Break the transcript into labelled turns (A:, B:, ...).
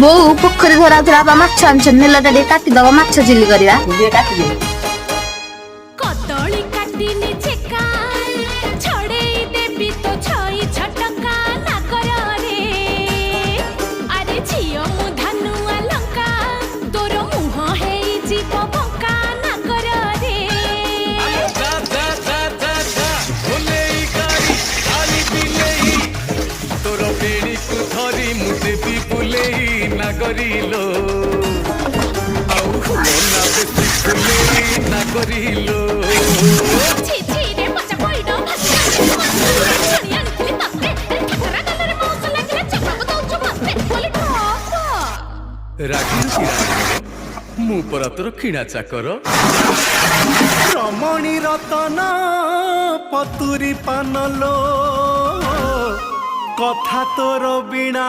A: ବୋଉ ପୋଖରୀ ଧରାଉଥିଲା ବାପା ମାଛ ଆଣିଛନ୍ତି ନେଲଟା ଟିକେ କାଟିଦବ ମାଛ ଚିଲି କରିବା।
B: କଦଳୀ କାଟିନି ଚେକା ଛଡେଇ ଦେବି ତ ଛଇ ଛଟକା ନାଗରରେ ଆରେ ଝିଅ ମୁଁ ଧାନୁଆ ଲଙ୍କା ତୋର ମୁହଁ ହେଇଯିବ ବଙ୍କା ନାଗରରେ
C: ତୋର ବେଣୀକୁ ଧରି ମୁଁ ଦେବି ବୁଲେଇ ନାଗରିଲୋ ଆଉ ମନା ବେଶୀ ବୁଲେଇ ନାଗରିଲୋ
B: ଛି ଛି ରେ ପଚା ପଇଡ଼ ଭାସି ଛଣି ଆଣିଥିଲି ତତେ ଠାକରା ଗଲରେ ମଉସ ଲାଗିଲେ ଚପାକୁ ଦଉଛୁ ମତେ ବୋଲି ଠକ
C: ରାଗିଲୁ କି ରାଗିଲୁ ମୁଁ ପରା ତୋର କିଣା ଚାକର
D: ରମଣୀ ରତନ ପତୁରି ପାନଲୋ କଥା ତୋର ବିଣା